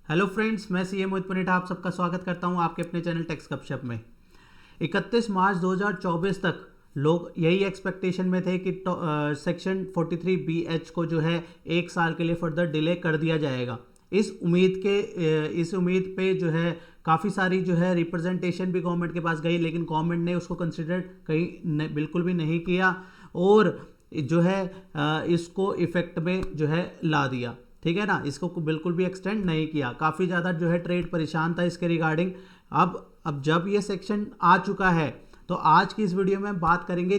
Hello friends, मैं CA मोहित पुनेठा आप सबका स्वागत करता हूं आपके अपने चैनल टेक्स गपशप में। 31 मार्च 2024 तक लोग यही एक्सपेक्टेशन में थे कि सेक्शन 43BH को जो है 1 साल के लिए फर्दर डिले कर दिया जाएगा। इस उम्मीद पे जो है काफ़ी सारी जो है रिप्रेजेंटेशन भी गवर्नमेंट के पास गई, लेकिन गवर्नमेंट ने उसको कंसिडर बिल्कुल भी नहीं किया और जो है इसको इफेक्ट में जो है ला दिया। ठीक है ना, इसको बिल्कुल भी एक्सटेंड नहीं किया। काफ़ी ज़्यादा जो है ट्रेड परेशान था इसके रिगार्डिंग। अब जब ये सेक्शन आ चुका है तो आज की इस वीडियो में बात करेंगे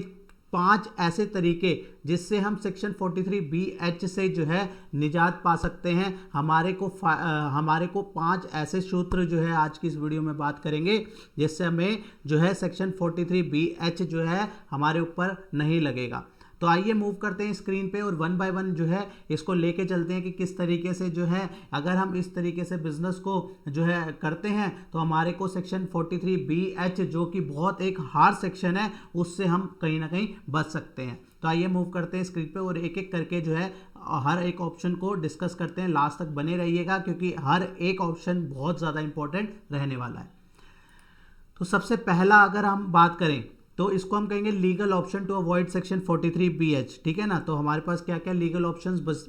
5 ऐसे तरीके जिससे हम सेक्शन 43BH से जो है निजात पा सकते हैं। हमारे को 5 ऐसे सूत्र जो है आज की इस वीडियो में बात करेंगे जिससे हमें जो है सेक्शन 43BH जो है हमारे ऊपर नहीं लगेगा। तो आइए मूव करते हैं स्क्रीन पे और वन बाय वन जो है इसको लेके चलते हैं कि किस तरीके से जो है अगर हम इस तरीके से बिजनेस को जो है करते हैं तो हमारे को सेक्शन 43BH जो कि बहुत एक हार्ड सेक्शन है उससे हम कहीं ना कहीं बच सकते हैं। तो आइए मूव करते हैं स्क्रीन पे और एक एक करके जो है हर एक ऑप्शन को डिस्कस करते हैं। लास्ट तक बने रहिएगा क्योंकि हर एक ऑप्शन बहुत ज़्यादा इंपॉर्टेंट रहने वाला है। तो सबसे पहला अगर हम बात करें तो इसको हम कहेंगे legal option to avoid section 43BH। ठीक है ना, तो हमारे पास क्या क्या लीगल ऑप्शंस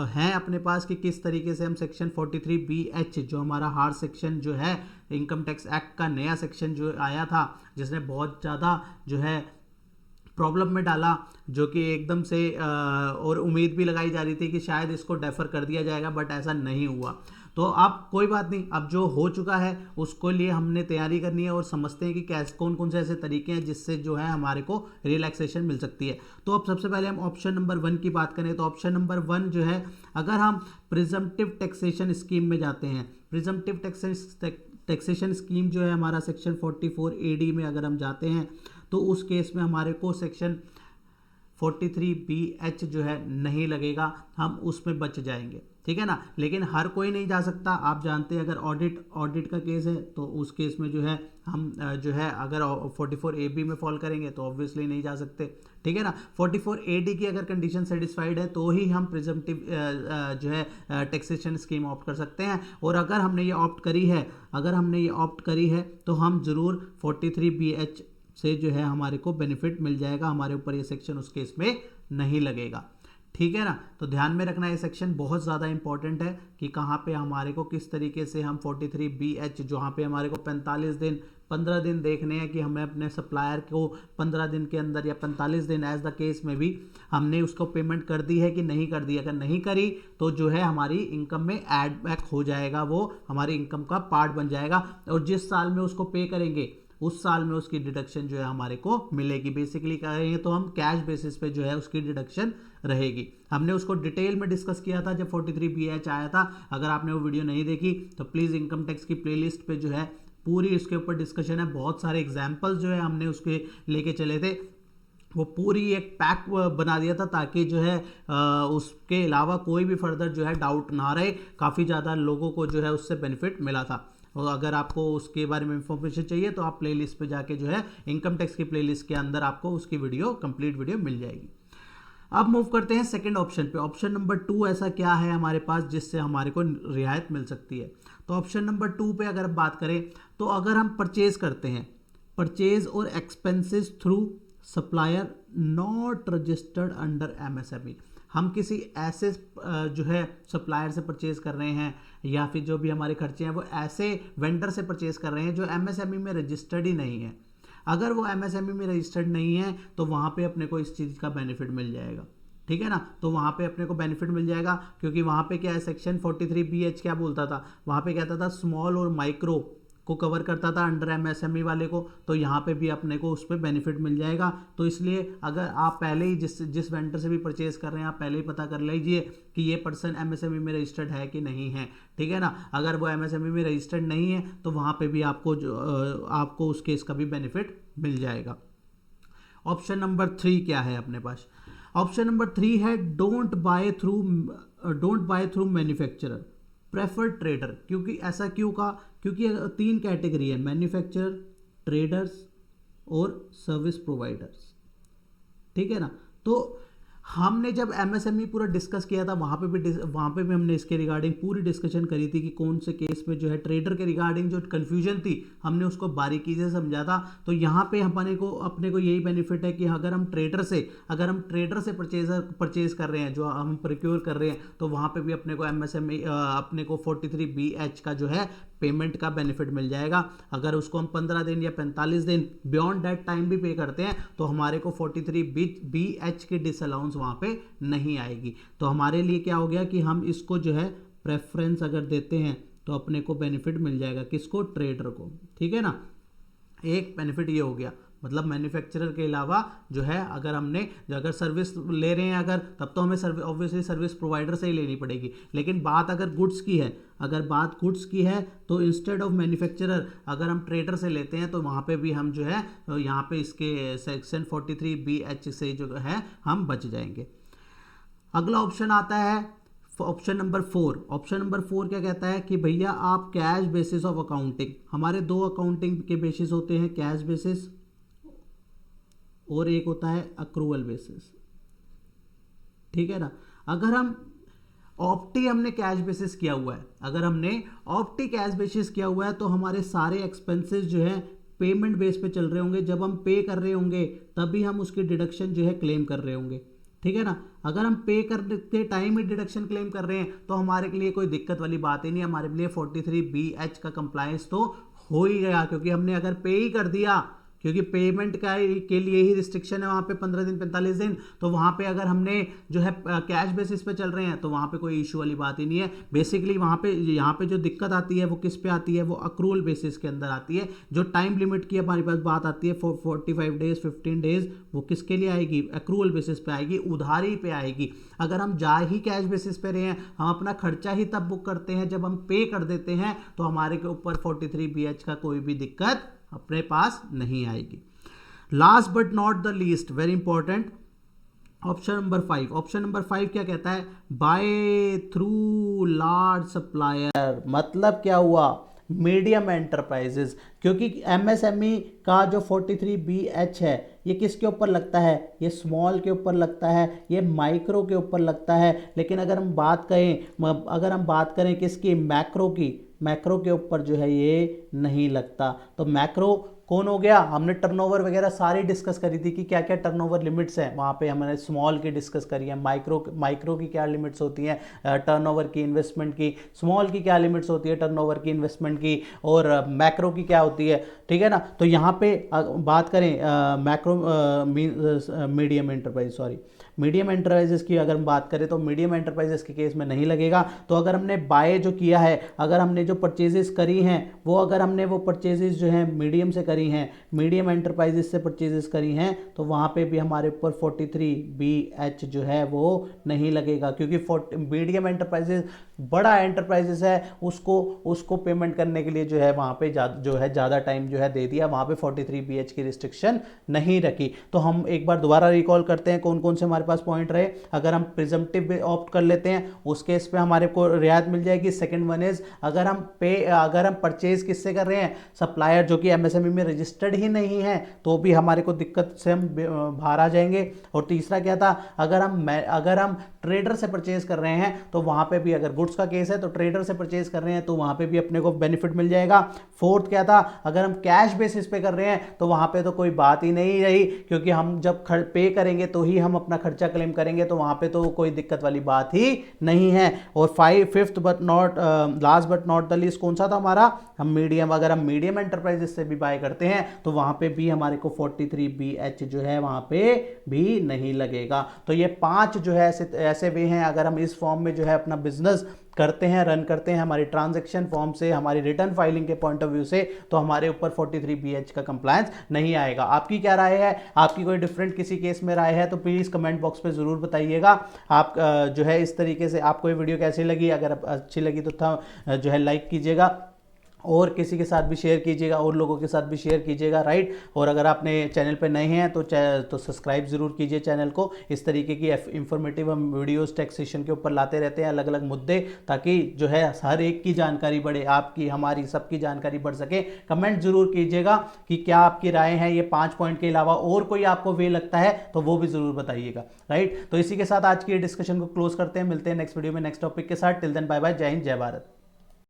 हैं अपने पास कि किस तरीके से हम सेक्शन 43BH जो हमारा हार्ड सेक्शन जो है इनकम टैक्स एक्ट का नया सेक्शन जो आया था जिसने बहुत ज़्यादा जो है प्रॉब्लम में डाला, जो कि एकदम से और उम्मीद भी लगाई जा रही थी कि शायद इसको डेफर कर दिया जाएगा, बट ऐसा नहीं हुआ। तो अब कोई बात नहीं, अब जो हो चुका है उसको लिए हमने तैयारी करनी है और समझते हैं कि कैसे कौन कौन से ऐसे तरीके हैं जिससे जो है हमारे को रिलैक्सेशन मिल सकती है। तो अब सबसे पहले हम ऑप्शन नंबर 1 की बात करें तो ऑप्शन नंबर 1 जो है अगर हम प्रिजम्पटिव टैक्सेशन स्कीम में जाते हैं, प्रिजम्पटिव टैक्सेशन स्कीम जो है हमारा सेक्शन 44AD में अगर हम जाते हैं तो उस केस में हमारे को सेक्शन 43BH जो है नहीं लगेगा, हम उसमें बच जाएंगे। ठीक है ना, लेकिन हर कोई नहीं जा सकता। आप जानते हैं अगर ऑडिट का केस है तो उस केस में जो है हम जो है अगर 44AB में फॉल करेंगे तो ऑब्वियसली नहीं जा सकते। ठीक है ना, 44AD की अगर कंडीशन सेटिस्फाइड है तो ही हम प्रिजम्पटिव जो है टैक्सेशन स्कीम ऑप्ट कर सकते हैं। और अगर हमने ये ऑप्ट करी है तो हम ज़रूर 43BH से जो है हमारे को बेनिफिट मिल जाएगा, हमारे ऊपर ये सेक्शन उस केस में नहीं लगेगा। ठीक है ना, तो ध्यान में रखना ये सेक्शन बहुत ज़्यादा इंपॉर्टेंट है कि कहाँ पे हमारे को किस तरीके से हम 43BH जहाँ पे हमारे को 45 दिन 15 दिन देखने हैं कि हमें अपने सप्लायर को 15 दिन के अंदर या 45 दिन एज द केस में भी हमने उसको पेमेंट कर दी है कि नहीं कर दी। अगर नहीं करी तो जो है हमारी इनकम में ऐड बैक हो जाएगा, वो हमारी इनकम का पार्ट बन जाएगा और जिस साल में उसको पे करेंगे उस साल में उसकी डिडक्शन जो है हमारे को मिलेगी। बेसिकली कहेंगे तो हम कैश बेसिस पे जो है उसकी डिडक्शन रहेगी। हमने उसको डिटेल में डिस्कस किया था जब 43BH आया था। अगर आपने वो वीडियो नहीं देखी तो प्लीज़ इनकम टैक्स की प्लेलिस्ट पे जो है पूरी उसके ऊपर डिस्कशन है। बहुत सारे एग्जाम्पल्स जो है हमने उसके लेके चले थे, वो पूरी एक पैक बना दिया था ताकि जो है उसके अलावा कोई भी फर्दर जो है डाउट ना रहे। काफ़ी ज़्यादा लोगों को जो है उससे बेनिफिट मिला था। और अगर आपको उसके बारे में इंफॉर्मेशन चाहिए तो आप प्लेलिस्ट पे जाके जो है इनकम टैक्स की प्लेलिस्ट के अंदर आपको उसकी कंप्लीट वीडियो मिल जाएगी। अब मूव करते हैं सेकंड ऑप्शन पे। ऑप्शन नंबर 2 ऐसा क्या है हमारे पास जिससे हमारे को रियायत मिल सकती है। तो ऑप्शन नंबर 2 पे अगर बात करें तो अगर हम परचेज करते हैं, परचेज और expenses through supplier not registered under MSME, हम किसी ऐसे जो है सप्लायर से परचेज कर रहे हैं या फिर जो भी हमारे खर्चे हैं वो ऐसे वेंडर से परचेज कर रहे हैं जो MSME में रजिस्टर्ड ही नहीं है। अगर वो MSME में रजिस्टर्ड नहीं है तो वहाँ पे अपने को इस चीज़ का बेनिफिट मिल जाएगा। ठीक है ना, तो वहाँ पे अपने को बेनिफिट मिल जाएगा क्योंकि वहाँ पे क्या है सेक्शन 43BH क्या बोलता था, वहाँ पे कहता था स्मॉल और माइक्रो को कवर करता था अंडर MSME वाले को। तो यहाँ पे भी अपने को उस पर बेनिफिट मिल जाएगा। तो इसलिए अगर आप पहले ही जिस वेंडर से भी परचेज कर रहे हैं आप पहले ही पता कर लीजिए कि ये पर्सन MSME में रजिस्टर्ड है कि नहीं है। ठीक है ना, अगर वो MSME में रजिस्टर्ड नहीं है तो वहाँ पे भी आपको उस केस का भी बेनिफिट मिल जाएगा। ऑप्शन नंबर 3 क्या है अपने पास? ऑप्शन नंबर 3 है don't by through manufacturer, preferred trader. क्योंकि ऐसा क्यों कहा? क्योंकि 3 कैटेगरी है, मैन्युफैक्चरर, ट्रेडर्स और सर्विस प्रोवाइडर्स। ठीक है ना, तो हमने जब एमएसएमई पूरा डिस्कस किया था वहाँ पे भी हमने इसके रिगार्डिंग पूरी डिस्कशन करी थी कि कौन से केस में जो है ट्रेडर के रिगार्डिंग जो कन्फ्यूजन थी हमने उसको बारीकी से समझा था। तो यहाँ पे अपने को यही बेनिफिट है कि अगर हम ट्रेडर से परचेज कर रहे हैं, जो हम प्रोक्योर कर रहे हैं, तो वहाँ पे भी अपने को एमएसएमई अपने को 43BH का जो है पेमेंट का बेनिफिट मिल जाएगा। अगर उसको हम 15 दिन या 45 दिन बियॉन्ड दैट टाइम भी पे करते हैं तो हमारे को 43BH की डिसअलाउंस वहाँ पे नहीं आएगी। तो हमारे लिए क्या हो गया कि हम इसको जो है प्रेफरेंस अगर देते हैं तो अपने को बेनिफिट मिल जाएगा, किसको? ट्रेडर को। ठीक है ना, एक बेनिफिट ये हो गया। मतलब मैन्युफैक्चरर के अलावा जो है अगर सर्विस ले रहे हैं अगर, तब तो हमें ऑब्वियसली सर्विस प्रोवाइडर से ही लेनी पड़ेगी। लेकिन बात अगर गुड्स की है तो इंस्टेड ऑफ मैन्युफैक्चरर अगर हम ट्रेडर से लेते हैं तो वहाँ पे भी हम जो है यहाँ पे इसके सेक्शन 43BH से जो है हम बच जाएंगे। अगला ऑप्शन आता है ऑप्शन नंबर 4। ऑप्शन नंबर 4 क्या कहता है कि भैया आप कैश बेसिस ऑफ अकाउंटिंग, हमारे दो अकाउंटिंग के बेसिस होते हैं, कैश बेसिस और एक होता है अक्रूवल बेसिस। ठीक है ना, अगर हम हमने कैश बेसिस किया हुआ है, कैश बेसिस किया हुआ है तो हमारे सारे एक्सपेंसेस जो है पेमेंट बेस पे चल रहे होंगे। जब हम पे कर रहे होंगे तभी हम उसकी डिडक्शन जो है क्लेम कर रहे होंगे। ठीक है ना, अगर हम पे करते टाइम ही डिडक्शन क्लेम कर रहे हैं तो हमारे लिए कोई दिक्कत वाली बात ही नहीं। हमारे लिए 43BH का कंप्लायंस तो हो ही गया, क्योंकि हमने अगर पे ही कर दिया, क्योंकि पेमेंट के लिए ही रिस्ट्रिक्शन है वहाँ पे 15 दिन 45 दिन। तो वहाँ पे अगर हमने जो है कैश बेसिस पे चल रहे हैं तो वहाँ पे कोई इशू वाली बात ही नहीं है। बेसिकली यहाँ पे जो दिक्कत आती है वो किस पे आती है? वो अक्रूवल बेसिस के अंदर आती है। जो टाइम लिमिट की हमारे पास बात आती है 45 डेज 15 डेज, वो किसके लिए आएगी? अक्रूवल बेसिस पे आएगी, उधारी पे आएगी। अगर हम जा ही कैश बेसिस पे रहे हैं, हम अपना खर्चा ही तब बुक करते हैं जब हम पे कर देते हैं, तो हमारे के ऊपर 43BH का कोई भी दिक्कत अपने पास नहीं आएगी। Last but not the least, very important, option number 5। Option number 5 क्या कहता है? Buy through large supplier. मतलब क्या हुआ? Medium enterprises. क्योंकि एमएसएमई का जो 43BH है ये किसके ऊपर लगता है? ये स्मॉल के ऊपर लगता है, ये माइक्रो के ऊपर लगता है। लेकिन अगर हम बात करें किसकी? मैक्रो के ऊपर जो है ये नहीं लगता। तो मैक्रो कौन हो गया? हमने टर्नओवर वगैरह सारी डिस्कस करी थी कि क्या क्या टर्नओवर लिमिट्स हैं, वहाँ पे हमने स्मॉल की डिस्कस करी है। माइक्रो की क्या लिमिट्स होती हैं टर्नओवर की, इन्वेस्टमेंट की। स्मॉल की क्या लिमिट्स होती है टर्नओवर की, इन्वेस्टमेंट की। और मैक्रो की क्या होती है। ठीक है ना, तो यहाँ पे बात करें मीडियम एंटरप्राइजेस की अगर हम बात करें तो मीडियम एंटरप्राइजेस के केस में नहीं लगेगा। तो अगर हमने बाय जो किया है, अगर हमने जो परचेजेस करी हैं वो परचेजेस जो है मीडियम से करी हैं, मीडियम एंटरप्राइजेस से परचेजेस करी हैं, तो वहाँ पे भी हमारे ऊपर 43BH जो है वो नहीं लगेगा। क्योंकि मीडियम एंटरप्राइजेस बड़ा एंटरप्राइजेस है, उसको पेमेंट करने के लिए जो है वहाँ पे ज़्यादा टाइम जो है दे दिया, वहाँ पे 43BH की रिस्ट्रिक्शन नहीं रखी। तो हम एक बार दोबारा रिकॉल करते हैं कौन कौन से हमारे पास पॉइंट रहे। अगर हम प्रिजम्पटिव पे ऑप्ट कर लेते हैं उस केस पे हमारे को रियायत मिल जाएगी। सेकंड वन इज अगर हम परचेज किससे कर रहे हैं? सप्लायर जो कि एमएसएमई में रजिस्टर्ड ही नहीं है, तो भी हमारे को दिक्कत से हम बाहर आ जाएंगे। और तीसरा क्या था? अगर हम ट्रेडर से परचेज कर रहे हैं तो वहां पे भी, अगर गुड्स का केस है तो ट्रेडर से परचेज कर रहे हैं तो वहां पे भी अपने को बेनिफिट मिल जाएगा। फोर्थ क्या था? अगर हम कैश बेसिस पे कर रहे हैं तो वहां पे तो कोई बात ही नहीं रही, क्योंकि हम जब पे करेंगे तो ही हम अपना खर्चा क्लेम करेंगे, तो वहां पे तो कोई दिक्कत वाली बात ही नहीं है। और fifth but not last but not the least कौन सा था हमारा? अगर हम मीडियम एंटरप्राइजेस से भी बाय करते हैं तो वहां पे भी हमारे को 43BH जो है वहां पे भी नहीं लगेगा। तो ये 5 जो है ऐसे वे हैं, अगर हम इस फॉर्म में जो है अपना बिजनेस करते हैं, रन करते हैं, हमारी ट्रांजैक्शन फॉर्म से, हमारी रिटर्न फाइलिंग के पॉइंट ऑफ व्यू से, तो हमारे ऊपर 43BH का कंप्लायंस नहीं आएगा। आपकी क्या राय है? आपकी कोई डिफरेंट किसी केस में राय है तो प्लीज कमेंट बॉक्स पे जरूर बताइएगा। आप जो है इस तरीके से आपको ये वीडियो कैसी लगी? अगर अच्छी लगी तो जो है लाइक कीजिएगा, और किसी के साथ भी शेयर कीजिएगा, और लोगों के साथ भी शेयर कीजिएगा, राइट। और अगर आपने चैनल पर नए हैं तो सब्सक्राइब ज़रूर कीजिए चैनल को। इस तरीके की इंफॉर्मेटिव हम वीडियोस टैक्सेशन के ऊपर लाते रहते हैं, अलग अलग मुद्दे, ताकि जो है हर एक की जानकारी बढ़े, आपकी हमारी सबकी जानकारी बढ़ सके। कमेंट जरूर कीजिएगा कि क्या आपकी राय है ये 5 पॉइंट के अलावा और कोई आपको वे लगता है तो वो भी ज़रूर बताइएगा, राइट। तो इसी के साथ आज की डिस्कशन को क्लोज करते हैं, मिलते हैं नेक्स्ट वीडियो में नेक्स्ट टॉपिक के साथ। टिल देन बाय बाय, जय हिंद, जय भारत।